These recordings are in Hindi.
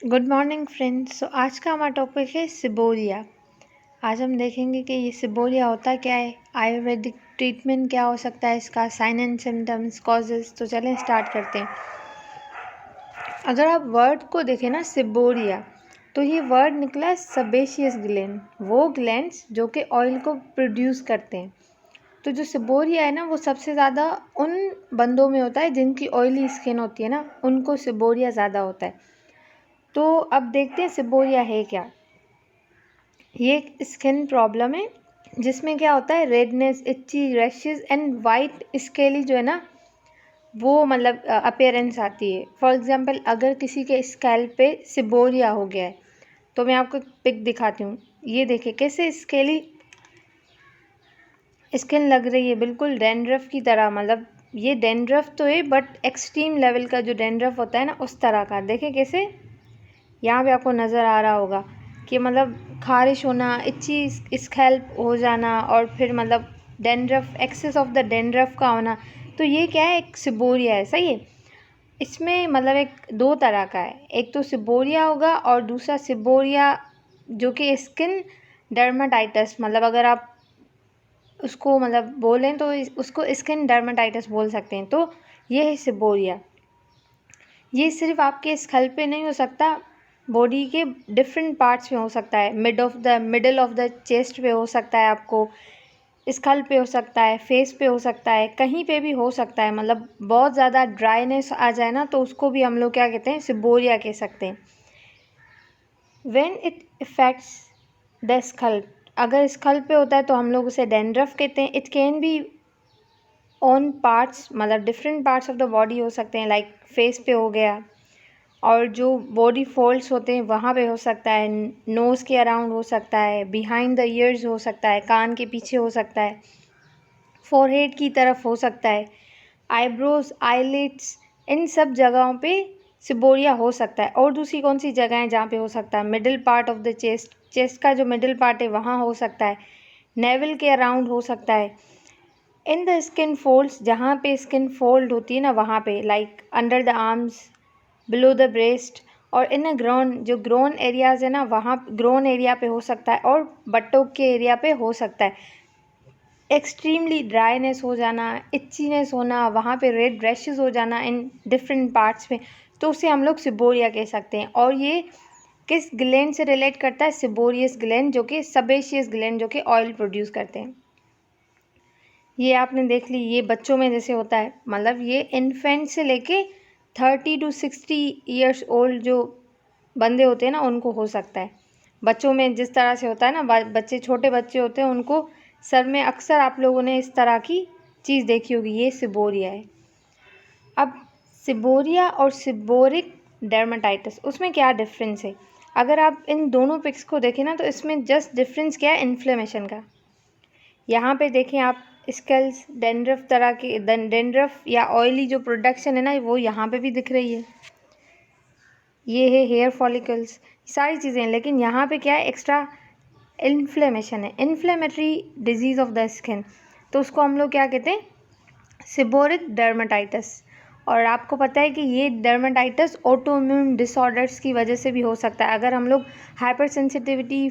Good morning friends. आज का हमारा टॉपिक है सिबोरिया। आज हम देखेंगे कि ये सिबोरिया होता क्या है, आयुर्वेदिक ट्रीटमेंट क्या हो सकता है इसका, साइन एंड सिम्टम्स, कॉजेज़। तो चलें स्टार्ट करते हैं। अगर आप वर्ड को देखें ना, सिबोरिया, तो ये वर्ड निकला है सेबेशियस ग्लैंड, वो ग्लैंड्स जो कि ऑयल को प्रोड्यूस करते हैं। तो जो सिबोरिया है ना, वो सबसे ज़्यादा उन बंदों में होता है जिनकी ऑयली स्किन होती है ना, उनको सिबोरिया ज़्यादा होता है। तो अब देखते हैं सिबोरिया है क्या। ये एक स्किन प्रॉब्लम है जिसमें क्या होता है, रेडनेस, इच्ची, रैशेस एंड वाइट स्केली जो है ना, वो मतलब अपीयरेंस आती है। फॉर एग्जांपल, अगर किसी के स्कैल्प पे सिबोरिया हो गया है तो मैं आपको एक पिक दिखाती हूँ। ये देखिए कैसे स्केली स्किन लग रही है, बिल्कुल डैंड्रफ की तरह। मतलब ये डैंड्रफ तो है बट एक्सट्रीम लेवल का जो डैंड्रफ होता है ना, उस तरह का। देखिए कैसे यहाँ पे आपको नज़र आ रहा होगा कि मतलब खारिश होना, इच्ची स्कैल्प हो जाना, और फिर मतलब dandruff, excess of the dandruff का होना। तो ये क्या है, एक सिबोरिया है। सही है। इसमें मतलब एक दो तरह का है, एक तो सिबोरिया होगा और दूसरा सिबोरिया जो कि स्किन डर्माटाइटिस, मतलब अगर आप उसको मतलब बोलें तो उसको स्किन डर्माटाइटिस बोल सकते हैं। तो ये है सिबोरिया। ये सिर्फ आपके स्कल पे नहीं हो सकता, बॉडी के डिफरेंट पार्ट्स में हो सकता है। मिडल ऑफ द चेस्ट पे हो सकता है, आपको स्कल पे हो सकता है, फेस पे हो सकता है, कहीं पे भी हो सकता है। मतलब बहुत ज़्यादा ड्राइनेस आ जाए ना, तो उसको भी हम लोग क्या कहते हैं, सिबोरिया कह सकते हैं। When it effects the skull, अगर स्कल पे होता है तो हम लोग उसे डैंड्रफ कहते हैं। It can be on parts, मतलब different parts of the body हो सकते हैं, लाइक फेस पे हो गया, और जो बॉडी फोल्ड्स होते हैं वहाँ पे हो सकता है, नोज़ के अराउंड हो सकता है, बिहाइंड द ईयर्स हो सकता है, कान के पीछे हो सकता है, फोरहेड की तरफ हो सकता है, आईब्रोज, आईलिड्स, इन सब जगहों पे सिबोरिया हो सकता है। और दूसरी कौन सी जगह है जहाँ पे हो सकता है, middle part of the chest, chest का जो मिडिल पार्ट है वहाँ हो सकता है, नेवल के अराउंड हो सकता है, इन द स्किन फोल्ड्स, जहाँ पे स्किन फोल्ड होती है ना वहाँ पे, like under the arms, below the breast, और इन अ ग्रोन, जो ग्रोन एरियाज़ है ना, वहाँ ग्रोन एरिया पे हो सकता है, और बट्टों के एरिया पे हो सकता है। एक्सट्रीमली ड्राइनेस हो जाना, इच्चीनेस होना, वहाँ पे रेड रैशेस हो जाना इन डिफरेंट पार्ट्स में, तो उसे हम लोग सिबोरिया कह सकते हैं। और ये किस ग्लैंड से रिलेट करता है, सिबोरियस ग्लैंड, जो कि सबेशियस ग्लैंड, जो कि ऑयल प्रोड्यूस करते हैं। ये आपने देख ली, ये बच्चों में जैसे होता है, मतलब ये इन्फेंट से लेके 30 to 60 ईयर्स ओल्ड जो बंदे होते हैं ना, उनको हो सकता है। बच्चों में जिस तरह से होता है ना, बच्चे, छोटे बच्चे होते हैं, उनको सर में अक्सर आप लोगों ने इस तरह की चीज़ देखी होगी। ये सिबोरिया है। अब सिबोरिया और सिबोरिक डर्माटाइटिस, उसमें क्या डिफरेंस है? अगर आप इन दोनों पिक्स को देखें ना, तो इसमें जस्ट डिफरेंस क्या है, इन्फ्लेमेशन का। यहाँ पे देखें आप, स्केल्स, डेंड्रफ तरह की, डेंड्रफ या ऑयली जो प्रोडक्शन है ना, वो यहाँ पे भी दिख रही है। ये है हेयर फॉलिकल्स, सारी चीज़ें हैं। लेकिन यहाँ पे क्या है, एक्स्ट्रा इन्फ्लेमेशन है, inflammatory disease of the skin. तो उसको हम लोग क्या कहते हैं, सिबोरिक डर्माटाइटिस। और आपको पता है कि ये डर्माटाइटिस ऑटो इम्यून डिसऑर्डर्स की वजह से भी हो सकता है। अगर हम लोग हाइपर सेंसिटिविटी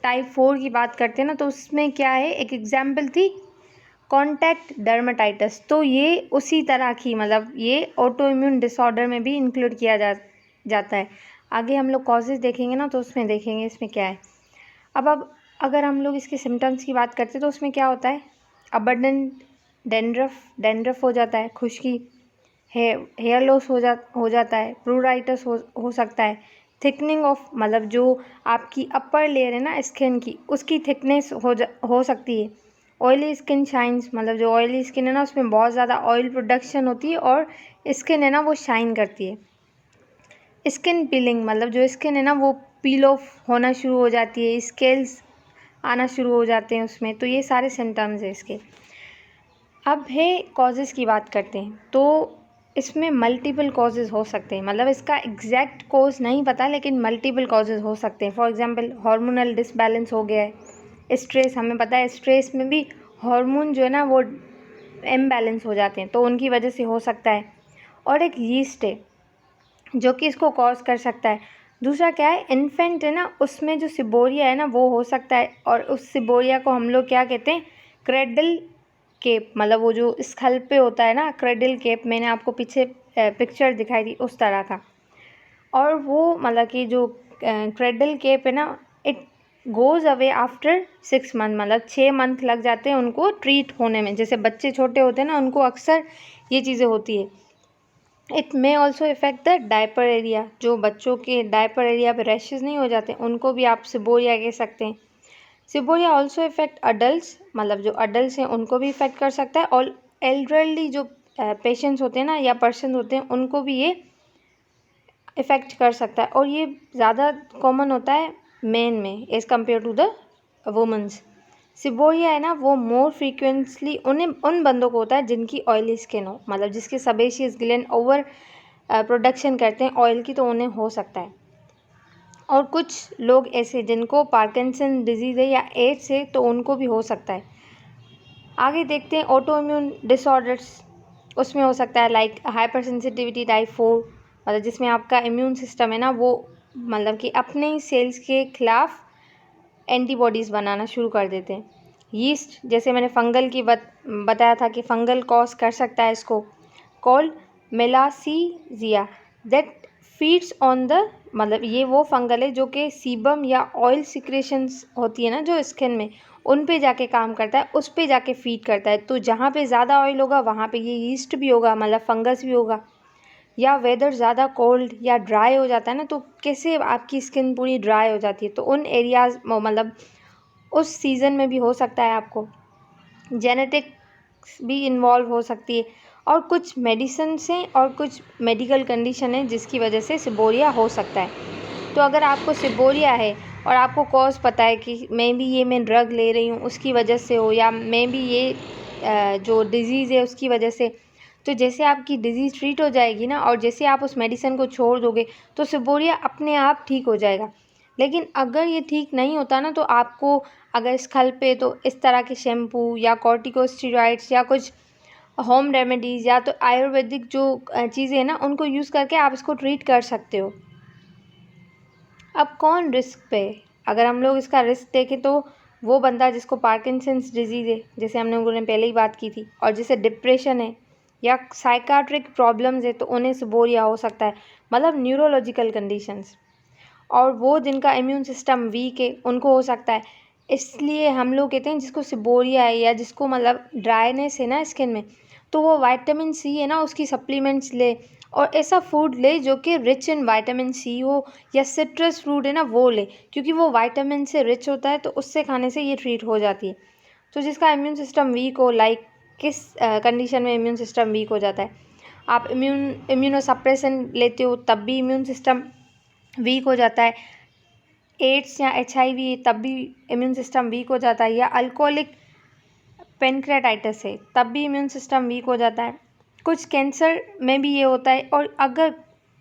टाइप 4 की बात करते हैं ना, तो उसमें क्या है, एक एग्जाम्पल थी कॉन्टैक्ट डर्माटाइटिस। तो ये उसी तरह की, मतलब ये ऑटो इम्यून डिसऑर्डर में भी इंक्लूड किया जाता है। आगे हम लोग कॉजेज़ देखेंगे ना, तो उसमें देखेंगे इसमें क्या है। अब अगर हम लोग इसके सिम्टम्स की बात करते हैं, तो उसमें क्या होता है, अबंडेंट डेंड्रफ हो जाता है, खुश्की, हेयर लॉस हो जाता है, प्रूराइटिस हो सकता है, थिकनिंग ऑफ, मतलब जो आपकी अपर लेयर है ना स्किन की, उसकी थिकनेस हो सकती है। ऑयली स्किन शाइन्स, मतलब जो ऑयली स्किन है ना, उसमें बहुत ज़्यादा ऑयल प्रोडक्शन होती है और स्किन है ना वो शाइन करती है। स्किन पीलिंग, मतलब जो स्किन है ना वो पील ऑफ होना शुरू हो जाती है, स्केल्स आना शुरू हो जाते हैं उसमें। तो ये सारे सिम्टम्स हैं इसके। अब है कॉजेज़ की बात करते हैं, तो इसमें मल्टीपल कॉजेज़ हो सकते हैं। मतलब इसका एग्जैक्ट कॉज नहीं पता, लेकिन मल्टीपल कॉजेज़ हो सकते हैं। फॉर एग्जांपल, हार्मोनल डिसबैलेंस हो गया है, स्ट्रेस, हमें पता है स्ट्रेस में भी हार्मोन जो है ना वो इम्बैलेंस हो जाते हैं, तो उनकी वजह से हो सकता है। और एक यीस्ट है जो कि इसको कॉज कर सकता है। दूसरा क्या है, इन्फेंट है ना, उसमें जो सिबोरिया है ना वो हो सकता है, और उस सिबोरिया को हम लोग क्या कहते हैं, क्रेडल केप, मतलब वो जो स्कल पे होता है ना क्रेडल केप, मैंने आपको पीछे पिक्चर दिखाई थी उस तरह का। और वो मतलब कि जो क्रेडल केप है ना, it goes away after 6 month, मतलब 6 मंथ लग जाते हैं उनको ट्रीट होने में। जैसे बच्चे छोटे होते हैं ना, उनको अक्सर ये चीज़ें होती है। It may also effect the diaper area, जो बच्चों के डायपर एरिया पे रैशेज नहीं हो जाते, उनको भी आप सिबोरिया कह सकते हैं। सिबोरिया ऑल्सो इफेक्ट अडल्ट, मतलब जो अडल्ट हैं उनको भी इफेक्ट कर सकता है, और एल्डरली जो पेशेंट्स होते हैं ना या पर्सन होते हैं उनको भी ये इफ़ेक्ट कर सकता है। और ये ज़्यादा कॉमन होता है मेन में as compare to the womens. Seborrhoea है ना वो मोर फ्रीक्वेंटली उन बंदों को होता है जिनकी ऑयली स्किन हो, मतलब जिसके सेबेशियस ग्लैंड ओवर प्रोडक्शन करते हैं ऑयल की, तो उन्हें हो सकता है। और कुछ लोग ऐसे जिनको पार्किंसन डिजीज़ है या एड्स है, तो उनको भी हो सकता है। आगे देखते हैं ऑटो इम्यून डिसऑर्डर्स, उसमें हो सकता है लाइक हाइपर सेंसिटिविटी टाइप 4, मतलब जिसमें आपका इम्यून सिस्टम है ना वो मतलब कि अपने ही सेल्स के खिलाफ एंटीबॉडीज़ बनाना शुरू कर देते हैं। यीस्ट, जैसे मैंने फंगल की बताया था कि फंगल कॉज कर सकता है इसको, called malassezia, that feeds on the, मतलब ये वो फंगल है जो कि सीबम या ऑयल सिक्रेशंस होती है ना जो स्किन में, उन पे जाके काम करता है, उस पे जाके फीड करता है। तो जहाँ पे ज़्यादा ऑयल होगा वहाँ पे ये यीस्ट भी होगा, मतलब फंगस भी होगा। या वेदर ज़्यादा कोल्ड या ड्राई हो जाता है ना, तो कैसे आपकी स्किन पूरी ड्राई हो जाती है, तो उन एरियाज़ मतलब उस सीज़न में भी हो सकता है आपको। जेनेटिक्स भी इन्वॉल्व हो सकती है, और कुछ मेडिसिन हैं और कुछ मेडिकल कंडीशन है जिसकी वजह से सिबोरिया हो सकता है। तो अगर आपको सिबोरिया है और आपको कॉज पता है कि मैं ड्रग ले रही हूँ उसकी वजह से हो, या ये जो डिज़ीज़ है उसकी वजह से, तो जैसे आपकी डिज़ीज़ ट्रीट हो जाएगी ना, और जैसे आप उस मेडिसिन को छोड़ दोगे, तो सिबोरिया अपने आप ठीक हो जाएगा। लेकिन अगर ये ठीक नहीं होता ना, तो आपको अगर स्कल पे, तो इस तरह के शैम्पू या कॉर्टिकोस्टेरॉइड्स या कुछ होम रेमेडीज़ या तो आयुर्वेदिक जो चीज़ें हैं ना, उनको यूज़ करके आप इसको ट्रीट कर सकते हो। अब कौन रिस्क पे, अगर हम लोग इसका रिस्क देखें तो वो बंदा जिसको पार्किंसंस डिजीज़ है, जैसे हमने उन्होंने पहले ही बात की थी, और जैसे डिप्रेशन है या साइकाट्रिक प्रॉब्लम्स है, तो उन्हें सिबोरिया हो सकता है, मतलब न्यूरोलॉजिकल कंडीशंस। और वो जिनका इम्यून सिस्टम वीक है उनको हो सकता है। इसलिए हम लोग कहते हैं जिसको सिबोरिया है या जिसको मतलब ड्राइनेस है ना स्किन में, तो वो विटामिन सी है ना उसकी सप्लीमेंट्स ले, और ऐसा फूड ले जो कि रिच इन विटामिन सी हो, या सिट्रस फ्रूट है ना वो ले, क्योंकि वो विटामिन से रिच होता है, तो उससे खाने से ये ट्रीट हो जाती है। तो जिसका इम्यून सिस्टम वीक हो, लाइक किस कंडीशन में इम्यून सिस्टम वीक हो जाता है, आप इम्यूनोसप्रेशन लेते हो तब भी इम्यून सिस्टम वीक हो जाता है, एड्स या HIV तब भी इम्यून सिस्टम वीक हो जाता है, या अल्कोहलिक पेनक्रेटाइटिस है तब भी इम्यून सिस्टम वीक हो जाता है। कुछ कैंसर में भी ये होता है। और अगर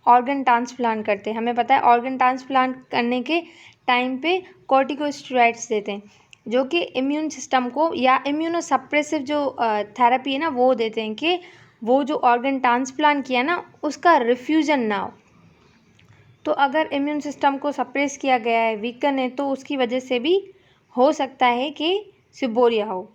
ऑर्गन ट्रांसप्लांट करते हैं, हमें पता है ऑर्गन ट्रांसप्लांट करने के टाइम पे कॉर्टिकोस्टेरॉइड्स देते हैं, जो कि इम्यून सिस्टम को, या इम्यूनोसप्रेसिव जो थेरेपी है ना वो देते हैं कि वो जो ऑर्गन ट्रांसप्लांट किया ना उसका रिफ्यूजन ना हो। तो अगर इम्यून सिस्टम को सप्रेस किया गया है, वीकन है, तो उसकी वजह से भी हो सकता है कि सिबोरिया हो।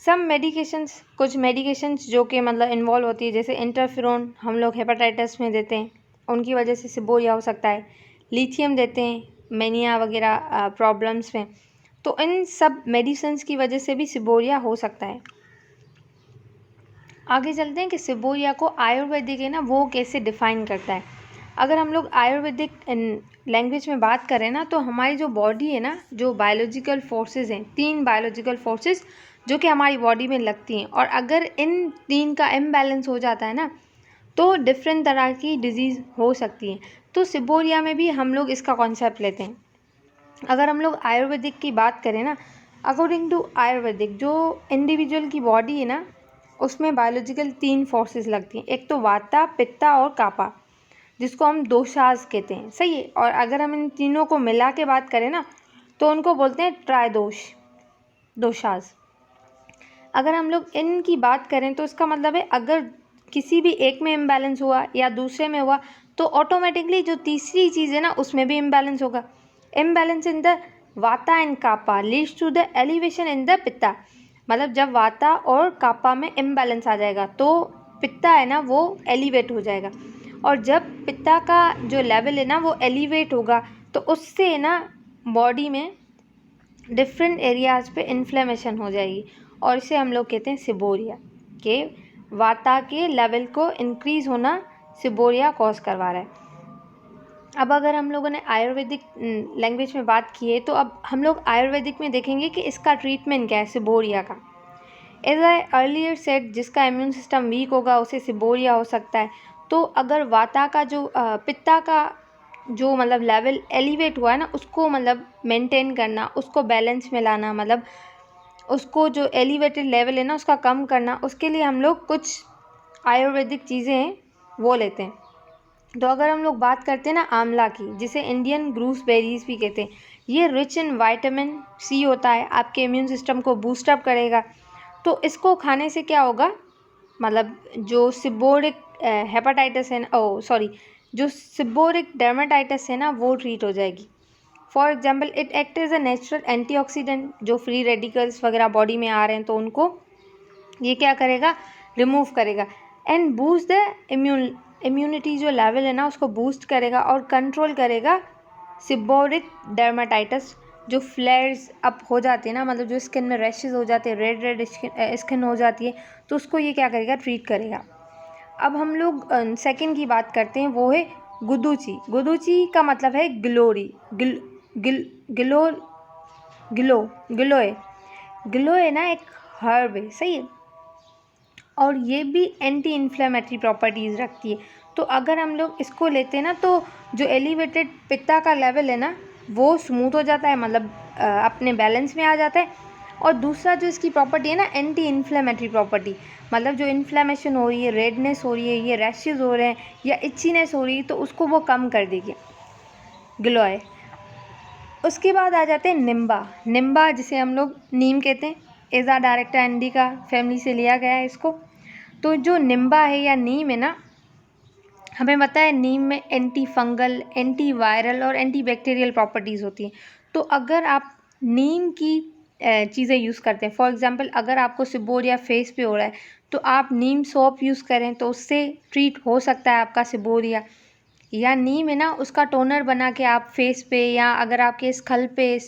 कुछ मेडिकेशंस जो कि मतलब इन्वॉल्व होती है, जैसे इंटरफेरोन हम लोग हेपेटाइटिस में देते हैं, उनकी वजह से सिबोरिया हो सकता है। लिथियम देते हैं मेनिया वगैरह प्रॉब्लम्स में, तो इन सब मेडिसिन्स की वजह से भी सिबोरिया हो सकता है। आगे चलते हैं कि सिबोरिया को आयुर्वेदिक है ना वो कैसे डिफ़ाइन करता है। अगर हम लोग आयुर्वेदिक लैंग्वेज में बात करें ना, तो हमारी जो बॉडी है ना, जो बायोलॉजिकल फोर्सेस हैं, 3 बायोलॉजिकल फोर्सेस जो कि हमारी बॉडी में लगती हैं, और अगर इन 3 का इम्बैलेंस हो जाता है ना, तो डिफरेंट तरह की डिजीज़ हो सकती हैं। तो सिबोरिया में भी हम लोग इसका कॉन्सेप्ट लेते हैं। अगर हम लोग आयुर्वेदिक की बात करें ना, अकॉर्डिंग टू आयुर्वेदिक जो इंडिविजुअल की बॉडी है ना, उसमें बायोलॉजिकल 3 फोर्सेस लगती हैं। एक तो वाता, पित्ता और कापा, जिसको हम दोषाज कहते हैं, सही है। और अगर हम इन तीनों को मिला के बात करें ना, तो उनको बोलते हैं दोषाज। अगर हम लोग इनकी बात करें तो इसका मतलब है अगर किसी भी एक में इम्बैलेंस हुआ या दूसरे में हुआ, तो ऑटोमेटिकली जो तीसरी चीज़ है ना उसमें भी इम्बैलेंस होगा। Imbalance in the vata and kapha leads to the elevation in the pitta. मतलब जब वाता और कापा में इम्बैलेंस आ जाएगा तो पित्ता है ना वो एलिवेट हो जाएगा, और जब पित्ता का जो लेवल है ना वो एलिवेट होगा तो उससे ना बॉडी में डिफरेंट एरियाज़ पे इन्फ्लेमेशन हो जाएगी, और इसे हम लोग कहते हैं सिबोरिया, के वाता के लेवल को इंक्रीज़ होना सिबोरिया कॉज करवा रहा है। अब अगर हम लोगों ने आयुर्वेदिक लैंग्वेज में बात की है तो अब हम लोग आयुर्वेदिक में देखेंगे कि इसका ट्रीटमेंट क्या है सिबोरिया का। एज आई अर्लियर सेड, जिसका इम्यून सिस्टम वीक होगा उसे सिबोरिया हो सकता है। तो अगर वाता का जो पित्ता का जो मतलब लेवल एलिवेट हुआ है ना उसको मतलब मेंटेन करना, उसको बैलेंस में लाना, मतलब उसको जो एलिवेटेड लेवल है ना उसका कम करना, उसके लिए हम लोग कुछ आयुर्वेदिक चीज़ें हैं वो लेते हैं। तो अगर हम लोग बात करते हैं ना आंवला की, जिसे इंडियन ग्रूसबेरीज भी कहते हैं, ये रिच इन विटामिन सी होता है, आपके इम्यून सिस्टम को बूस्टअप करेगा। तो इसको खाने से क्या होगा, मतलब जो सिबोरिक हेपेटाइटिस है जो सिबोरिक डर्मेटाइटिस है ना वो ट्रीट हो जाएगी। For example it act as a natural antioxidant, जो फ्री रेडिकल्स वगैरह बॉडी में आ रहे हैं तो उनको ये क्या करेगा, रिमूव करेगा। एंड बूस्ट द इम्यूनिटी जो लेवल है ना उसको बूस्ट करेगा और कंट्रोल करेगा सिबोरिक डर्मेटाइटिस, जो फ्लेयर्स अप हो जाते हैं ना, मतलब जो स्किन में रैशेज हो जाते हैं, रेड स्किन हो जाती है, तो उसको ये क्या करेगा, ट्रीट करेगा। अब हम लोग सेकंड की बात करते हैं, वो है गुदुची। गुदुची का मतलब है ग्लोरी, गिलोय ना एक हर्ब है, सही है, और ये भी एंटी इन्फ्लेमेटरी प्रॉपर्टीज़ रखती है। तो अगर हम लोग इसको लेते हैं ना तो जो एलिवेटेड पित्ता का लेवल है ना वो स्मूथ हो जाता है, मतलब अपने बैलेंस में आ जाता है। और दूसरा जो इसकी प्रॉपर्टी है ना एंटी इन्फ्लेमेटरी प्रॉपर्टी, मतलब जो इन्फ्लेमेशन हो रही है, रेडनेस हो रही है, ये रैशेज हो रहे हैं या इचीनेस हो रही है, तो उसको वो कम कर देगी गिलोय। उसके बाद आ जाते हैं निम्बा, जिसे हम लोग नीम कहते हैं, एजा डायरेक्टा इंडिका फैमिली से लिया गया है इसको। तो जो निम्बा है या नीम है ना, हमें पता है नीम में एंटी फंगल, एंटी वायरल और एंटी बैक्टीरियल प्रॉपर्टीज़ होती हैं। तो अगर आप नीम की चीज़ें यूज़ करते हैं, फॉर एग्जांपल अगर आपको सिबोरिया फेस पे हो रहा है तो आप नीम सोप यूज़ करें तो उससे ट्रीट हो सकता है आपका सिबोरिया। या नीम है ना उसका टोनर बना के आप फेस पे, या अगर आपके स्कल पे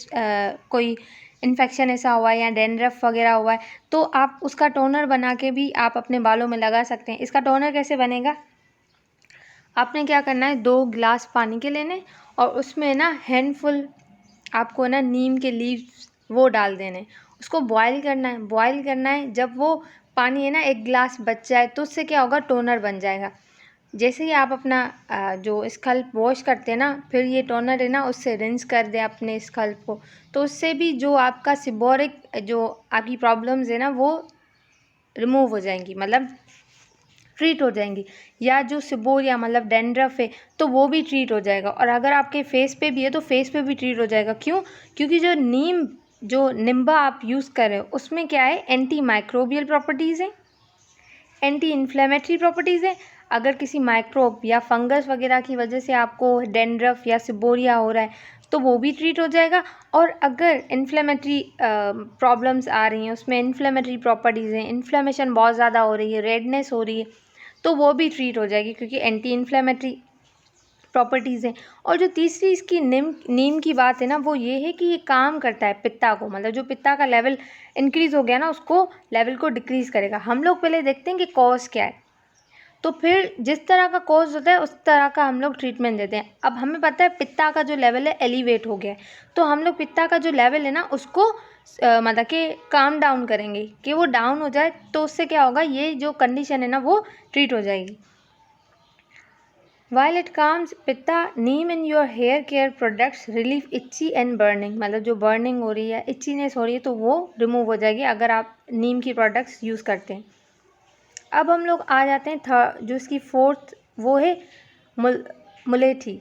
कोई इन्फेक्शन ऐसा हुआ है या डैंड्रफ वगैरह हुआ है तो आप उसका टोनर बना के भी आप अपने बालों में लगा सकते हैं। इसका टोनर कैसे बनेगा, आपने क्या करना है, 2 गिलास पानी के लेने और उसमें ना हैंडफुल आपको ना नीम के लीव्स वो डाल देने, उसको बॉईल करना है। जब वो पानी है ना 1 गिलास बच जाए तो उससे क्या होगा, टोनर बन जाएगा। जैसे ही आप अपना जो स्कल्प वॉश करते हैं ना, फिर ये टोनर है ना उससे रिंस कर दें अपने स्कल्प को, तो उससे भी जो आपका सिबोरिक जो आपकी प्रॉब्लम्स है ना वो रिमूव हो जाएंगी, मतलब ट्रीट हो जाएंगी। या जो सिबोरिया मतलब डैंड्रफ है तो वो भी ट्रीट हो जाएगा। और अगर आपके फेस पे भी है तो फेस पे भी ट्रीट हो जाएगा। क्यों, क्योंकि जो निम्बा आप यूज़ कर रहे हो उसमें क्या है, एंटी माइक्रोबियल प्रॉपर्टीज़ है, एंटी इन्फ्लेमेटरी प्रॉपर्टीज़ है। अगर किसी माइक्रोब या फंगस वगैरह की वजह से आपको डैंड्रफ या सिबोरिया हो रहा है तो वो भी ट्रीट हो जाएगा। और अगर इन्फ्लेमेटरी प्रॉब्लम्स आ रही हैं, उसमें इन्फ्लेमेटरी प्रॉपर्टीज़ हैं, इन्फ्लेमेशन बहुत ज़्यादा हो रही है, रेडनेस हो रही है, तो वो भी ट्रीट हो जाएगी क्योंकि एंटी इन्फ्लेमेटरी प्रॉपर्टीज़ हैं। और जो तीसरी इसकी नीम की बात है ना वो ये है कि ये काम करता है पित्ता को, मतलब जो पित्ता का लेवल इंक्रीज़ हो गया ना उसको लेवल को डिक्रीज़ करेगा। हम लोग पहले देखते हैं कि कॉज क्या है, तो फिर जिस तरह का कॉज होता है उस तरह का हम लोग ट्रीटमेंट देते हैं। अब हमें पता है पित्ता का जो लेवल है एलिवेट हो गया है, तो हम लोग पित्ता का जो लेवल है ना उसको मतलब कि काम डाउन करेंगे कि वो डाउन हो जाए, तो उससे क्या होगा, ये जो कंडीशन है ना वो ट्रीट हो जाएगी। While it calms pitta, neem in your hair care products relief itchy and burning, मतलब जो बर्निंग हो रही है, इच्चीनेस हो रही है, तो वो रिमूव हो जाएगी अगर आप नीम की प्रोडक्ट्स यूज़ करते हैं। अब हम लोग आ जाते हैं जो इसकी फोर्थ वो है मुलेठी।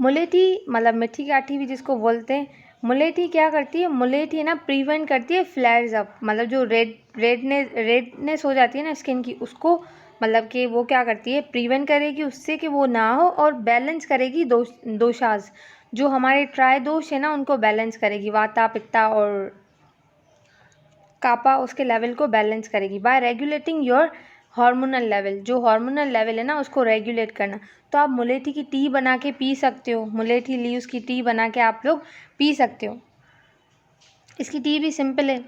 मुलेठी मतलब मिट्टी काठी भी जिसको बोलते हैं। मुलेठी क्या करती है, मुलेठी ना प्रिवेंट करती है फ्लैर्स अप, मतलब जो रेडनेस हो जाती है ना स्किन की, उसको मतलब कि वो क्या करती है, प्रिवेंट करेगी उससे कि वो ना हो, और बैलेंस करेगी दोषाज, जो हमारे ट्राई दोष है ना उनको बैलेंस करेगी, वाता पित्ता और कापा उसके लेवल को बैलेंस करेगी bye regulating your hormonal level. जो हार्मोनल लेवल है ना उसको रेगुलेट करना। तो आप मुलेठी की टी बना के पी सकते हो, मुलेठी लीव्स की टी बना के आप लोग पी सकते हो। इसकी टी भी सिंपल है,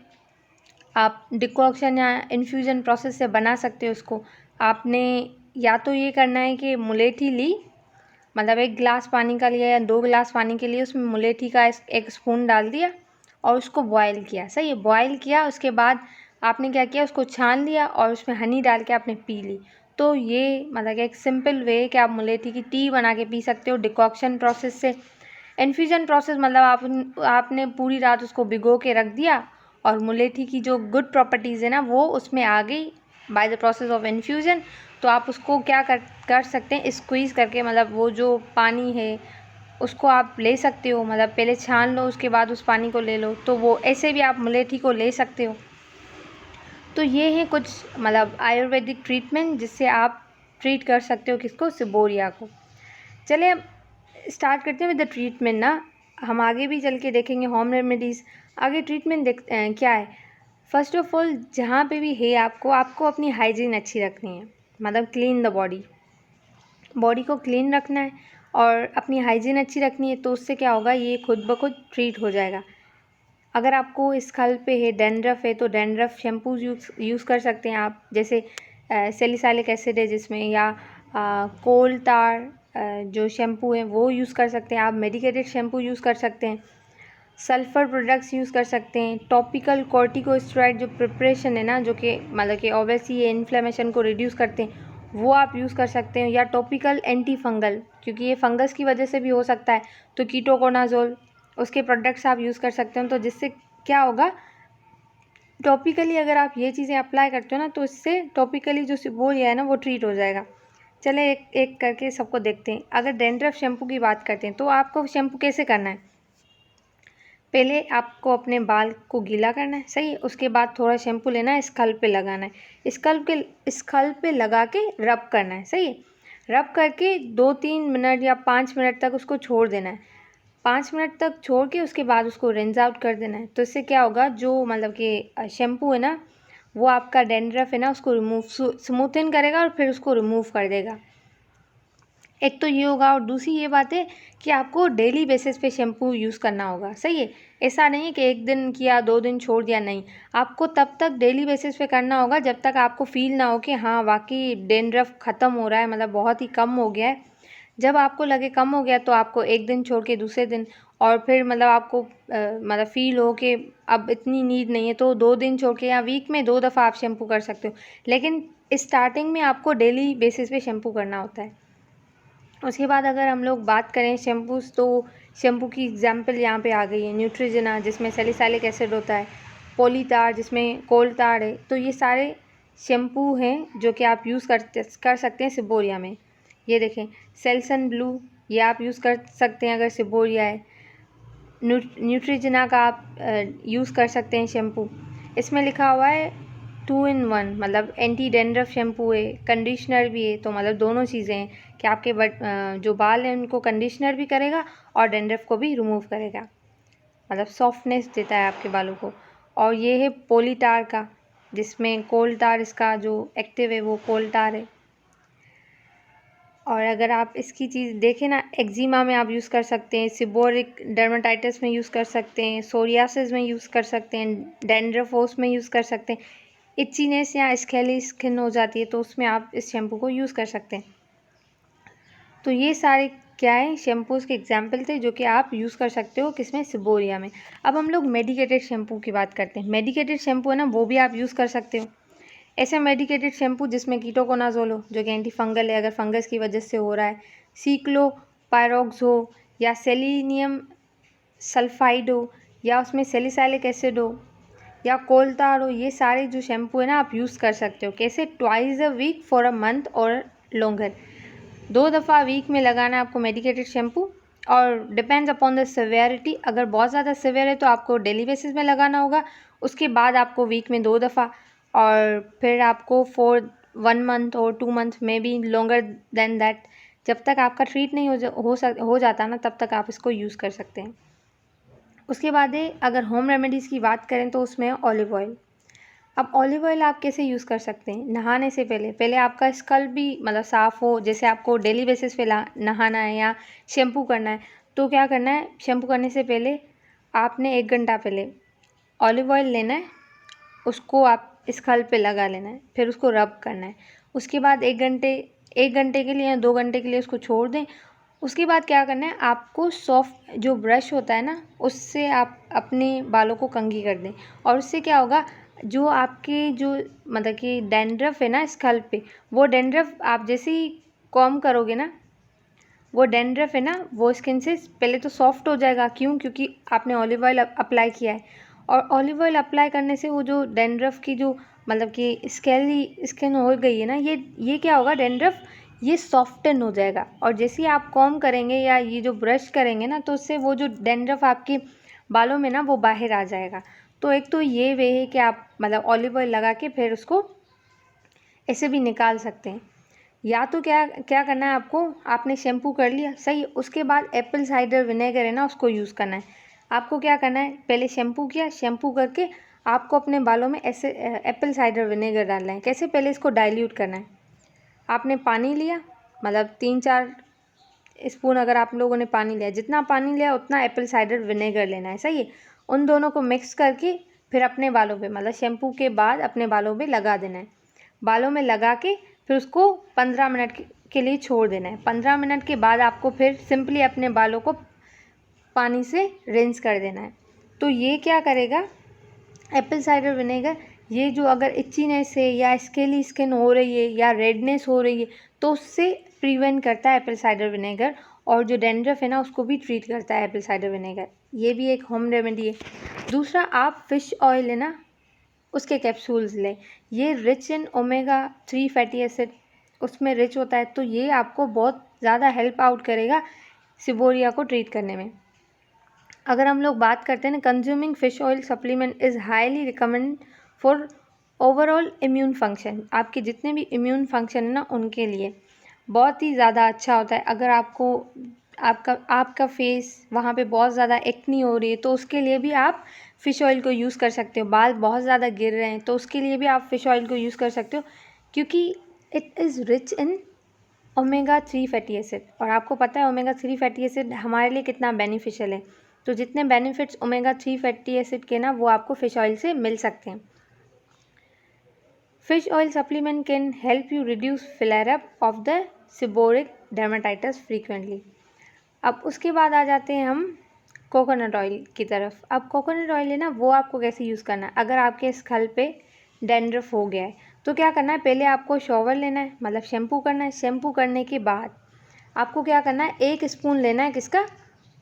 आप डिकॉक्शन या इन्फ्यूज़न प्रोसेस से बना सकते हो उसको। आपने या तो ये करना है कि मुलेठी ली, मतलब 1 गिलास पानी का लिया या 2 गिलास पानी के लिए उसमें मुलेठी का 1 स्पून डाल दिया और उसको बॉयल किया। सही है, बॉयल किया, उसके बाद आपने क्या किया, उसको छान लिया और उसमें हनी डाल के आपने पी ली। तो ये मतलब एक सिंपल वे कि आप मुलेठी की टी बना के पी सकते हो डिकॉक्शन प्रोसेस से। इन्फ्यूज़न प्रोसेस मतलब आपने पूरी रात उसको भिगो के रख दिया और मुलेठी की जो गुड प्रॉपर्टीज़ है ना वो उसमें आ गई by the process of infusion. तो आप उसको क्या कर सकते हैं, स्क्वीज़ करके, मतलब वो जो पानी है उसको आप ले सकते हो, मतलब पहले छान लो उसके बाद उस पानी को ले लो, तो वो ऐसे भी आप मुलेठी को ले सकते हो। तो ये है कुछ मतलब आयुर्वेदिक ट्रीटमेंट जिससे आप ट्रीट कर सकते हो किसको, सिबोरिया को। चलिए अब स्टार्ट करते हैं विद द ट्रीटमेंट ना। हम आगे भी चल के देखेंगे होम रेमेडीज़, आगे ट्रीटमेंट क्या है। फर्स्ट ऑफ ऑल जहाँ पे भी है आपको अपनी हाइजीन अच्छी रखनी है, मतलब क्लीन द बॉडी को क्लीन रखना है और अपनी हाइजीन अच्छी रखनी है। तो उससे क्या होगा, ये खुद ब खुद ट्रीट हो जाएगा। अगर आपको स्कल्प पे है, डैंड्रफ है, तो डैंड्रफ शैम्पू यूज़ कर सकते हैं आप, जैसे सैलिसाइलिक एसिड है जिसमें, या कोल टार जो शैम्पू है वो यूज़ कर सकते हैं आप। मेडिकेटेड शैम्पू यूज़ कर सकते हैं, सल्फ़र प्रोडक्ट्स यूज़ कर सकते हैं, टॉपिकल कॉर्टिकोस्टेरॉइड जो प्रिपरेशन है ना, जो कि मतलब कि ऑब्वियसली ये इन्फ्लेमेशन को रिड्यूस करते हैं, वो आप यूज़ कर सकते हैं, या टॉपिकल एंटी फंगल, क्योंकि ये फंगस की वजह से भी हो सकता है, तो कीटोकोनाजोल उसके प्रोडक्ट्स आप यूज़ कर सकते हो। तो जिससे क्या होगा, टॉपिकली अगर आप ये चीज़ें अप्लाई करते हो ना तो इससे टॉपिकली जो सिबोरिया है ना वो ट्रीट हो जाएगा। चले एक एक करके सबको देखते हैं। अगर डैंड्रफ शैम्पू की बात करते हैं तो आपको शैम्पू कैसे करना है, पहले आपको अपने बाल को गीला करना है, सही है। उसके बाद थोड़ा शैम्पू लेना है, स्कल्प पे लगाना है, स्कल्प पे लगा के रब करना है, सही है। रब करके 2-3 मिनट या 5 मिनट तक उसको छोड़ देना है। 5 मिनट तक छोड़ के उसके बाद उसको रिंस आउट कर देना है। तो इससे क्या होगा, जो मतलब कि शैम्पू है ना वो आपका डैंड्रफ है ना उसको रिमूव स्मूथन करेगा और फिर उसको रिमूव कर देगा। एक तो ये होगा, और दूसरी ये बात है कि आपको डेली बेसिस पे शैम्पू यूज़ करना होगा, सही है। ऐसा नहीं है कि 1 दिन किया 2 दिन छोड़ दिया, नहीं, आपको तब तक डेली बेसिस पे करना होगा जब तक आपको फील ना हो कि हाँ वाकई डैंड्रफ ख़त्म हो रहा है, मतलब बहुत ही कम हो गया है। जब आपको लगे कम हो गया तो आपको 1 दिन छोड़ के दूसरे दिन, और फिर मतलब आपको मतलब फ़ील हो कि अब इतनी नीड नहीं है तो 2 दिन छोड़ के या वीक में 2 दफ़ा आप शैम्पू कर सकते हो। लेकिन स्टार्टिंग में आपको डेली बेसिस पे शैम्पू करना होता है। उसके बाद अगर हम लोग बात करें शैम्पूज़, तो शैम्पू की एग्जांपल यहाँ पे आ गई है न्यूट्रिजिना जिसमें सैलिसाइलिक एसिड होता है, पॉलीतार जिसमें कोल टार है। तो ये सारे शैम्पू हैं जो कि आप यूज़ कर सकते हैं सिबोरिया में। ये देखें सेल्सन ब्लू, ये आप यूज़ कर सकते हैं अगर सिबोरिया है। न्यूट्रिजिना का आप यूज़ कर सकते हैं शैम्पू। इसमें लिखा हुआ है 2 in 1, मतलब एंटी डैंड्रफ शैम्पू है, कंडीशनर भी है। तो मतलब दोनों चीज़ें हैं कि आपके जो बाल हैं उनको कंडीशनर भी करेगा और डैंड्रफ को भी रिमूव करेगा, मतलब सॉफ्टनेस देता है आपके बालों को। और ये है पॉलीटार का, जिसमें कोल टार इसका जो एक्टिव है वो कोल टार है। और अगर आप इसकी चीज़ देखें ना, एक्जिमा में आप यूज़ कर सकते हैं, सिबोरिक डर्माटाइटिस में यूज़ कर सकते हैं, सोरियासिस में यूज़ कर सकते हैं, डैंड्रफोस में यूज़ कर सकते हैं, इचीनेस या स्केली स्किन हो जाती है तो उसमें आप इस शैम्पू को यूज़ कर सकते हैं। तो ये सारे क्या है, शैम्पूज़ के एग्जाम्पल थे जो कि आप यूज़ कर सकते हो किसमें, सिबोरिया में। अब हम लोग मेडिकेटेड शैम्पू की बात करते हैं। मेडिकेटेड शैम्पू है ना वो भी आप यूज़ कर सकते हो। ऐसे मेडिकेटेड शैम्पू जिसमें कीटोकोनाजोल हो जो कि एंटी फंगल है अगर फंगस की वजह से हो रहा है, सीक्लोपायरोक्स हो या सेलिनियम सल्फाइड हो या उसमें सैलिसाइलिक एसिड हो या कोल टार हो, ये सारे जो शैम्पू है ना आप यूज़ कर सकते हो। कैसे, twice a week for a month और लॉन्गर, 2 दफ़ा वीक में लगाना है आपको मेडिकेटेड शैम्पू। और डिपेंड्स अपॉन द सिवियरिटी, अगर बहुत ज़्यादा सिवियर है तो आपको डेली बेसिस में लगाना होगा, उसके बाद आपको वीक में 2 दफ़ा, और फिर आपको 1 मंथ और 2 month may be longer than that. जब तक आपका ट्रीट नहीं हो जाता ना, तब तक आप इसको यूज़ कर सकते हैं। उसके बाद है, अगर होम रेमेडीज़ की बात करें तो उसमें है ऑलिव ऑयल। अब ऑलिव ऑयल आप कैसे यूज़ कर सकते हैं? नहाने से पहले आपका स्कल्प भी मतलब साफ़ हो, जैसे आपको डेली बेसिस पे नहाना है या शैम्पू करना है, तो क्या करना है, शैम्पू करने से पहले आपने 1 घंटा पहले ऑलिव ऑयल लेना है, उसको आप स्कल्प पे लगा लेना है, फिर उसको रब करना है। उसके बाद 1 घंटे के लिए या 2 घंटे के लिए उसको छोड़ दें। उसके बाद क्या करना है, आपको सॉफ्ट जो ब्रश होता है ना, उससे आप अपने बालों को कंघी कर दें, और उससे क्या होगा, जो आपके जो मतलब कि डैंड्रफ है ना स्कल्प पे, वो डैंड्रफ आप जैसे ही कॉम्ब करोगे ना, वो डैंड्रफ है ना वो स्किन से पहले तो सॉफ्ट हो जाएगा। क्यों? क्योंकि आपने ऑलिव ऑयल अप्लाई किया है, और ऑलिव ऑयल अप्लाई करने से वो जो डैंड्रफ की जो मतलब कि स्केली स्किन हो गई है ना, ये क्या होगा, डैंड्रफ ये सॉफ्टन हो जाएगा। और जैसे ही आप कॉम्ब करेंगे या ये जो ब्रश करेंगे ना, तो उससे वो जो डैंड्रफ आपके बालों में ना वो बाहर आ जाएगा। तो एक तो ये वे है कि आप मतलब ऑलिव ऑयल लगा के फिर उसको ऐसे भी निकाल सकते हैं। या तो क्या क्या करना है आपको, आपने शैम्पू कर लिया सही, उसके बाद एप्पल साइडर विनेगर है ना उसको यूज़ करना है। आपको क्या करना है, पहले शैम्पू किया, शैम्पू करके आपको अपने बालों में ऐसे एप्पल साइडर विनेगर डालना है। कैसे? पहले इसको डाइल्यूट करना है। आपने पानी लिया, मतलब 3-4 स्पून अगर आप लोगों ने पानी लिया, जितना पानी लिया उतना एप्पल साइडर विनेगर लेना है, सही है। उन दोनों को मिक्स करके फिर अपने बालों पे मतलब शैम्पू के बाद अपने बालों पे लगा देना है। बालों में लगा के फिर उसको 15 मिनट के लिए छोड़ देना है। 15 मिनट के बाद आपको फिर सिंपली अपने बालों को पानी से रिंस कर देना है। तो ये क्या करेगा, एप्पल साइडर विनेगर, ये जो अगर इच्चीनेस है या स्केली स्किन हो रही है या रेडनेस हो रही है, तो उससे प्रिवेंट करता है एप्पल साइडर विनेगर। और जो डैंड्रफ है ना उसको भी ट्रीट करता है एप्पल साइडर विनेगर। ये भी एक होम रेमेडी है। दूसरा, आप फिश ऑयल है ना उसके कैप्सूल्स लें। ये rich in omega 3 fatty acid उसमें रिच होता है, तो ये आपको बहुत ज़्यादा हेल्प आउट करेगा सिबोरिया को ट्रीट करने में। अगर हम लोग बात करते हैं ना, consuming fish oil supplement is highly recommend for overall immune function. आपके जितने भी इम्यून फंक्शन है ना उनके लिए बहुत ही ज़्यादा अच्छा होता है। अगर आपको आपका फेस वहाँ पे बहुत ज़्यादा एक्नी हो रही है, तो उसके लिए भी आप फ़िश ऑयल को यूज़ कर सकते हो। बाल बहुत ज़्यादा गिर रहे हैं, तो उसके लिए भी आप फ़िश ऑयल को यूज़ कर सकते हो, क्योंकि it is rich in omega 3 fatty acid. और आपको पता है ओमेगा 3 फैटी एसिड हमारे लिए कितना बेनिफिशियल है। तो जितने बेनिफिट्स ओमेगा 3 फैटी एसिड के ना, वो आपको फ़िश ऑयल से मिल सकते हैं। Fish oil supplement can help you reduce flare up of the seborrheic dermatitis frequently. अब उसके बाद आ जाते हैं हम कोकोनट ऑयल की तरफ। अब कोकोनट ऑयल है ना वो आपको कैसे यूज़ करना है, अगर आपके स्कल्प पे डैंड्रफ हो गया है तो क्या करना है, पहले आपको शॉवर लेना है, मतलब शैम्पू करना है। शैम्पू करने के बाद आपको क्या करना है, 1 स्पून लेना है किसका,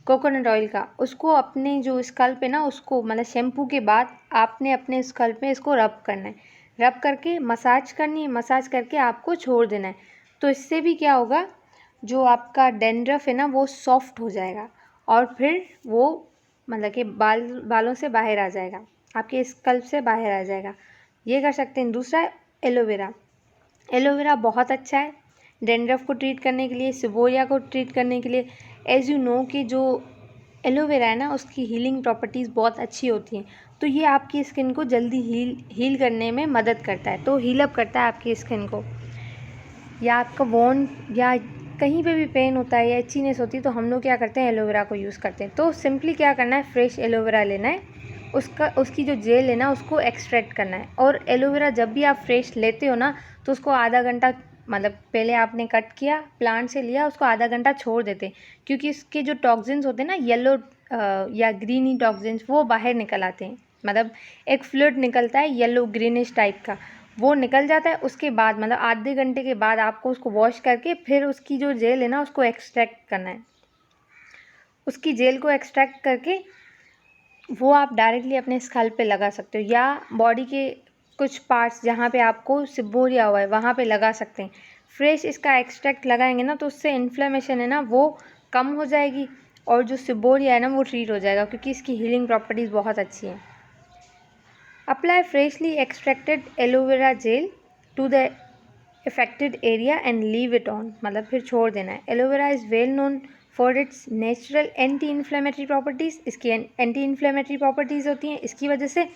कोकोनट ऑयल का। उसको अपने जो स्कल्प है ना उसको मतलब शैम्पू के बाद आपने अपने स्कल्प में इसको रब करना है। रब करके मसाज करनी है, मसाज करके आपको छोड़ देना है। तो इससे भी क्या होगा, जो आपका डैंड्रफ है ना वो सॉफ्ट हो जाएगा, और फिर वो मतलब कि बालों से बाहर आ जाएगा, आपके स्कल्प से बाहर आ जाएगा। ये कर सकते हैं। दूसरा है एलोवेरा। एलोवेरा बहुत अच्छा है डैंड्रफ को ट्रीट करने के लिए, सिबोरिया को ट्रीट करने के लिए। एज़ यू नो कि जो एलोवेरा है ना उसकी हीलिंग प्रॉपर्टीज़ बहुत अच्छी होती हैं, तो ये आपकी स्किन को जल्दी हील करने में मदद करता है, तो हील अप करता है आपकी स्किन को। या आपका वोन या कहीं पे भी पेन होता है या इचीनेस होती है, तो हम लोग क्या करते हैं, एलोवेरा को यूज़ करते हैं। तो सिंपली क्या करना है, फ्रेश एलोवेरा लेना है, उसकी जो जेल है ना उसको एक्सट्रैक्ट करना है। और एलोवेरा जब भी आप फ्रेश लेते हो ना, तो उसको आधा घंटा मतलब पहले आपने कट किया, प्लांट से लिया, उसको आधा घंटा छोड़ देते, क्योंकि इसके जो टॉक्सिन्स होते हैं ना, येलो या ग्रीनी टॉक्सिन्स, वो बाहर निकल आते हैं। मतलब एक फ्लूइड निकलता है येलो ग्रीनिश टाइप का, वो निकल जाता है। उसके बाद मतलब आधे घंटे के बाद आपको उसको वॉश करके फिर उसकी जो जेल है ना उसको एक्सट्रैक्ट करना है। उसकी जेल को एक्सट्रैक्ट करके वो आप डायरेक्टली अपने स्कल्प पे लगा सकते हो, या बॉडी के कुछ पार्ट्स जहाँ पे आपको सिबोरिया हुआ है वहाँ पे लगा सकते हैं। फ्रेश इसका एक्सट्रैक्ट लगाएंगे ना तो उससे इन्फ्लेमेशन है ना वो कम हो जाएगी, और जो सिबोरिया है ना वो ट्रीट हो जाएगा, क्योंकि इसकी हीलिंग प्रॉपर्टीज़ बहुत अच्छी हैं। Apply freshly extracted aloe vera gel to the affected area and leave it on, मतलब फिर छोड़ देना है। Aloe vera is well known for its natural anti inflammatory properties, इसकी एंटी इन्फ्लेमेटरी प्रॉपर्टीज़ होती हैं इसकी वजह से,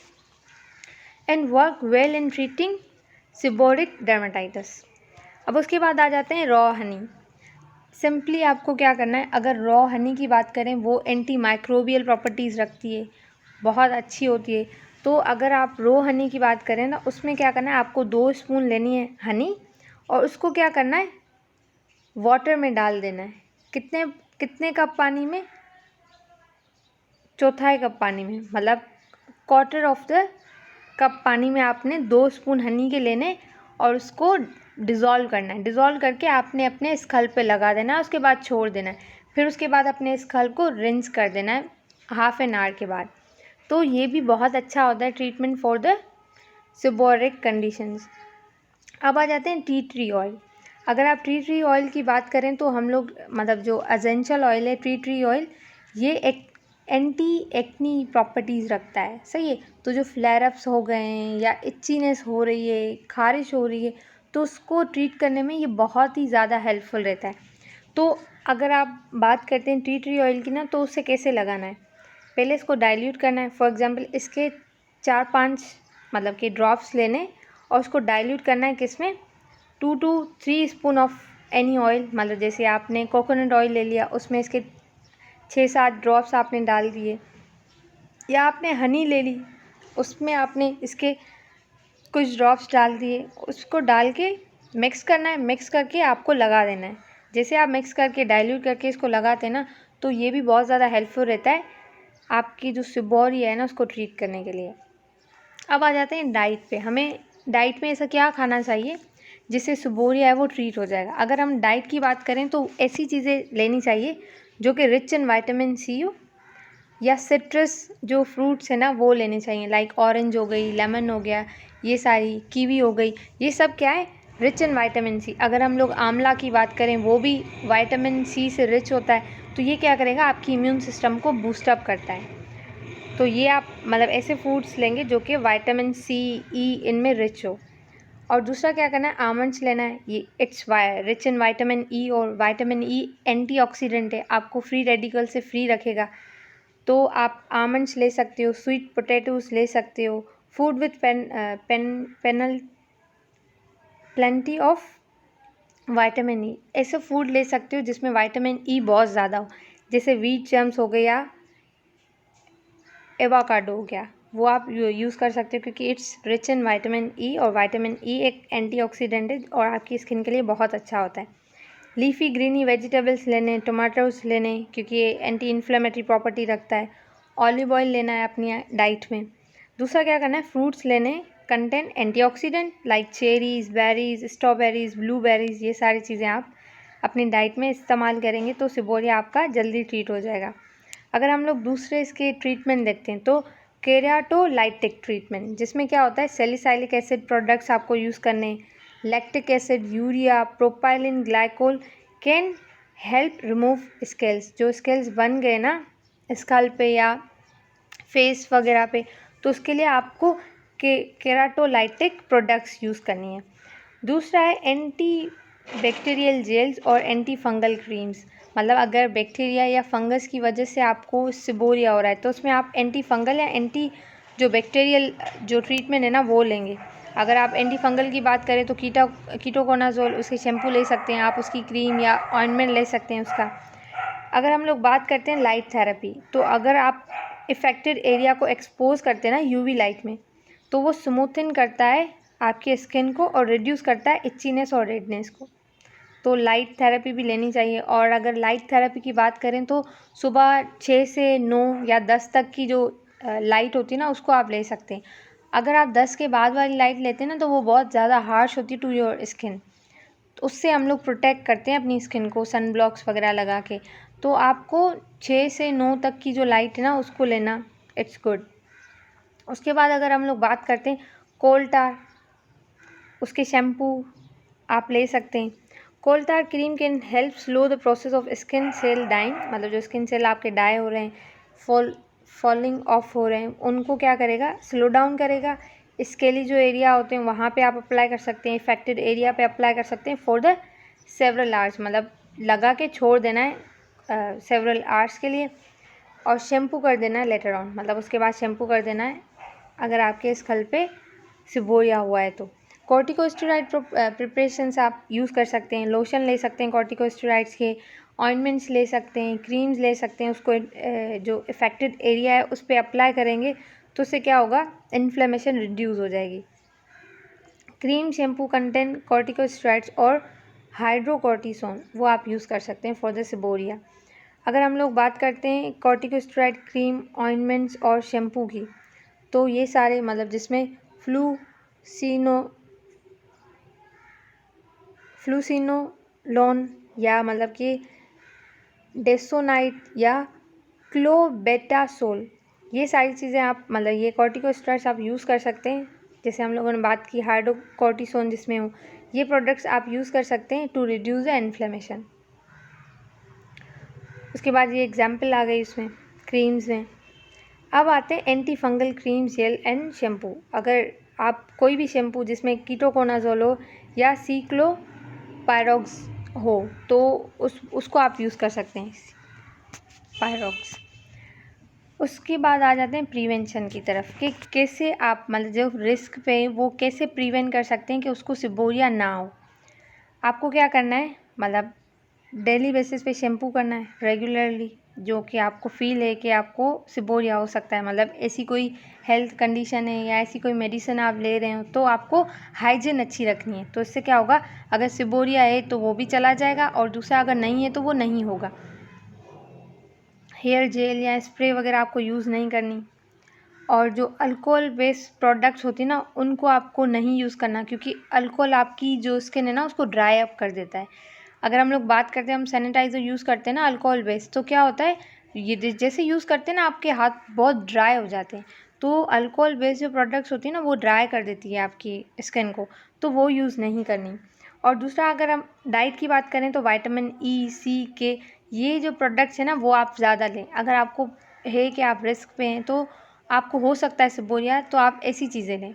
and work well in treating seborrhoeic dermatitis. अब उसके बाद आ जाते हैं रॉ हनी। सिंपली आपको क्या करना है, अगर रॉ हनी की बात करें वो एंटी माइक्रोबियल प्रॉपर्टीज़ रखती है, बहुत अच्छी होती है। तो अगर आप रो हनी की बात करें ना, उसमें क्या करना है, आपको 2 स्पून लेनी है हनी और उसको क्या करना है, वाटर में डाल देना है। कितने कितने कप पानी में, 1/4 कप पानी में, मतलब 1/4 ऑफ द कप पानी में आपने 2 स्पून हनी के लेने और उसको डिज़ोल्व करना है। डिज़ोल्व करके आपने अपने स्कल्प पे लगा देना है, उसके बाद छोड़ देना है। फिर उसके बाद अपने स्कल्प को रिंस कर देना है हाफ एन आवर के बाद। तो ये भी बहुत अच्छा होता है treatment for the seborrhoeic conditions. अब आ जाते हैं टी ट्री ऑयल। अगर आप टी ट्री ऑयल की बात करें तो हम लोग मतलब जो एसेंशियल ऑयल है टी ट्री ऑयल, ये एक एंटी एक्नी प्रॉपर्टीज़ रखता है, सही है। तो जो फ्लेयर अप्स हो गए हैं या इच्चीनेस हो रही है, खारिश हो रही है, तो उसको ट्रीट करने में ये बहुत ही ज़्यादा हेल्पफुल रहता है। तो अगर आप बात करते हैं टी ट्री ऑयल की ना, तो उसे कैसे लगाना है, पहले इसको डाइल्यूट करना है। फॉर एग्जांपल इसके 4-5 मतलब कि ड्रॉप्स लेने और उसको डाइल्यूट करना है किसमें, 2 to 3 spoon of any oil, मतलब जैसे आपने कोकोनट ऑयल ले लिया, उसमें इसके 6-7 ड्रॉप्स आपने डाल दिए, या आपने हनी ले ली, उसमें आपने इसके कुछ ड्रॉप्स डाल दिए, उसको डाल के मिक्स करना है। मिक्स करके आपको लगा देना है। जैसे आप मिक्स करके डाइल्यूट करके इसको लगाते हैं ना, तो ये भी बहुत ज़्यादा हेल्पफुल रहता है आपकी जो सीबोरिया है ना उसको ट्रीट करने के लिए। अब आ जाते हैं डाइट पे। हमें डाइट में ऐसा क्या खाना चाहिए जिससे सीबोरिया है वो ट्रीट हो जाएगा। अगर हम डाइट की बात करें तो ऐसी चीज़ें लेनी चाहिए जो कि रिच इन विटामिन सी हो, या सिट्रस जो फ्रूट्स है ना वो लेने चाहिए, लाइक ऑरेंज हो गई, लेमन हो गया, ये सारी, कीवी हो गई, ये सब क्या है, रिच इन विटामिन सी। अगर हम लोग आंवला की बात करें वो भी विटामिन सी से रिच होता है, तो ये क्या करेगा, आपकी इम्यून सिस्टम को बूस्टअप करता है। तो ये आप मतलब ऐसे फूड्स लेंगे जो कि विटामिन सी, ई इनमें रिच हो। और दूसरा क्या करना है, आमंड्स लेना है। ये it's rich in vitamin E, और विटामिन ई एंटीऑक्सीडेंट है, आपको फ्री रेडिकल से फ्री रखेगा। तो आप आमंड्स ले सकते हो, स्वीट पोटैटोज़ ले सकते हो, food with plenty of vitamin E, ऐसे फूड ले सकते हो जिसमें विटामिन ई बहुत ज़्यादा हो, जैसे व्हीट जम्स हो गए या एवोकाडो हो गया, वो आप यूज़ कर सकते हो क्योंकि it's rich in vitamin E, और विटामिन ई एक एंटीऑक्सीडेंट है और आपकी स्किन के लिए बहुत अच्छा होता है। लीफी ग्रीनी वेजिटेबल्स लेने, टमाटोज लेने क्योंकि ये एंटी इन्फ्लेमेटरी प्रॉपर्टी रखता है। ऑलिव ऑयल लेना है अपनी डाइट में। दूसरा क्या करना है, फ्रूट्स लेने contain antioxidant like cherries, berries, strawberries, blueberries, ये सारी चीज़ें आप अपनी डाइट में इस्तेमाल करेंगे तो सीबोरिया आपका जल्दी ट्रीट हो जाएगा। अगर हम लोग दूसरे इसके ट्रीटमेंट देखते हैं तो केराटोलाइटिक ट्रीटमेंट, जिसमें क्या होता है, सैलिसाइलिक एसिड प्रोडक्ट्स आपको यूज़ करने, lactic acid, urea, propylene glycol can help remove scales. जो स्केल्स बन गए ना स्कल्प पे या फेस वगैरह पे, तो उसके लिए आपको केराटोलाइटिक प्रोडक्ट्स यूज़ करनी है। दूसरा है एंटी बैक्टीरियल जेल्स और एंटी फंगल क्रीम्स, मतलब अगर बैक्टीरिया या फंगस की वजह से आपको सीबोरिया हो रहा है तो उसमें आप एंटी फंगल या एंटी जो बैक्टीरियल जो ट्रीटमेंट है ना वो लेंगे। अगर आप एंटी फंगल की बात करें तो कीटोकोनाजोल, उसके शैम्पू ले सकते हैं आप, उसकी क्रीम या ऑइंटमेंट ले सकते हैं उसका। अगर हम लोग बात करते हैं लाइट थेरेपी, तो अगर आप इफ़ेक्टेड एरिया को एक्सपोज करते हैं ना यूवी लाइट में, तो वो स्मूथन करता है आपकी स्किन को और रिड्यूस करता है इच्चीनेस और रेडनेस को। तो लाइट थेरेपी भी लेनी चाहिए। और अगर लाइट थेरेपी की बात करें तो सुबह 6 से 9 या 10 तक की जो लाइट होती है ना उसको आप ले सकते हैं। अगर आप 10 के बाद वाली लाइट लेते हैं ना तो वो बहुत ज़्यादा हार्श होती है टू योर स्किन, तो उससे हम लोग प्रोटेक्ट करते हैं अपनी स्किन को सन ब्लॉक्स वगैरह लगा के। तो आपको 6 से 9 तक की जो लाइट है ना उसको लेना, इट्स गुड। उसके बाद अगर हम लोग बात करते हैं कोल्टार, उसके शैम्पू आप ले सकते हैं। Coal tar cream can help slow the process of skin cell dying, मतलब जो स्किन सेल आपके डाई हो रहे हैं, फॉलिंग ऑफ हो रहे हैं, उनको क्या करेगा, स्लो डाउन करेगा। स्केली जो एरिया होते हैं वहाँ पे आप अप्लाई कर सकते हैं, इफेक्टेड एरिया पे अप्लाई कर सकते हैं फॉर द सेवरल आवर्स, मतलब लगा के छोड़ देना है सेवरल आवर्स के लिए, और शैम्पू कर देना है लेटर ऑन, मतलब उसके बाद शैम्पू कर देना है अगर आपके स्कल पे सिबोरिया हुआ है तो। कॉर्टिकोस्टेरॉइड प्रिपरेशंस आप यूज़ कर सकते हैं, लोशन ले सकते हैं कॉर्टिकोस्टेरॉइड्स के, ऑइंटमेंट्स ले सकते हैं, क्रीम्स ले सकते हैं, उसको जो इफेक्टेड एरिया है उस पर अप्लाई करेंगे तो उससे क्या होगा, इन्फ्लेमेशन रिड्यूस हो जाएगी। क्रीम शैम्पू कंटेन कॉर्टिकोस्टेरॉइड्स और हाइड्रोकॉर्टिसोन वो आप यूज़ कर सकते हैं फॉर द सिबोरिया। अगर हम लोग बात करते हैं कॉर्टिकोस्टेरॉइड क्रीम, ऑइंटमेंट्स और शैम्पू की, तो ये सारे मतलब जिसमें फ्लूसिनोलोन या मतलब कि डेसोनाइट या क्लोबेटासोल, ये सारी चीज़ें आप मतलब ये कॉर्टिकोस्टेरॉइड्स आप यूज़ कर सकते हैं। जैसे हम लोगों ने बात की हाइड्रोकॉर्टिसोन जिसमें हो, ये प्रोडक्ट्स आप यूज़ कर सकते हैं टू रिड्यूस द इन्फ्लेमेशन। उसके बाद ये एग्जाम्पल आ गई उसमें क्रीम्स में। अब आते हैं antifungal cream, gel and shampoo. अगर आप कोई भी शैम्पू जिसमें कीटोकोनाजोल हो या साइक्लोपायरॉक्स हो तो उसको आप यूज़ कर सकते हैं, पायरॉक्स। उसके बाद आ जाते हैं प्रिवेंशन की तरफ कि कैसे आप मतलब जो रिस्क पे वो कैसे प्रिवेंट कर सकते हैं कि उसको सिबोरिया ना हो। आपको क्या करना है, मतलब डेली बेसिस पे शैम्पू करना है रेगुलरली, जो कि आपको फील है कि आपको सिबोरिया हो सकता है, मतलब ऐसी कोई हेल्थ कंडीशन है या ऐसी कोई मेडिसिन आप ले रहे हो तो आपको हाइजीन अच्छी रखनी है। तो इससे क्या होगा, अगर सिबोरिया है तो वो भी चला जाएगा और दूसरा अगर नहीं है तो वो नहीं होगा। हेयर जेल या स्प्रे वगैरह आपको यूज़ नहीं करनी, और जो अल्कोहल बेस्ड प्रोडक्ट्स होती है ना उनको आपको नहीं यूज़ करना, क्योंकि अल्कोहल आपकी जो स्किन है ना उसको ड्राई अप कर देता है। अगर हम लोग बात करते हैं, हम सैनिटाइज़र यूज़ करते हैं ना अल्कोहल बेस्ड, तो क्या होता है, ये जैसे यूज़ करते हैं ना आपके हाथ बहुत ड्राई हो जाते हैं, तो अल्कोहल बेस्ड जो प्रोडक्ट्स होती है ना वो ड्राई कर देती है आपकी स्किन को, तो वो यूज़ नहीं करनी। और दूसरा अगर हम डाइट की बात करें तो विटामिन ई, सी, के, ये जो प्रोडक्ट्स हैं ना वो आप ज़्यादा लें। अगर आपको है कि आप रिस्क पे हैं तो आपको हो सकता है सिबोरिया, तो आप ऐसी चीज़ें लें,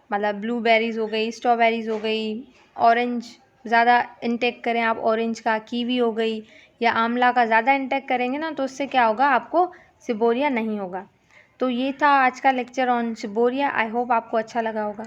मतलब ब्लूबेरीज़ हो गई, स्ट्रॉबेरीज़ हो गई, ऑरेंज ज़्यादा इंटेक करें आप ऑरेंज का, कीवी हो गई या आंवला का ज़्यादा इंटेक करेंगे ना तो उससे क्या होगा, आपको सिबोरिया नहीं होगा। तो ये था आज का लेक्चर ऑन सिबोरिया। आई होप आपको अच्छा लगा होगा।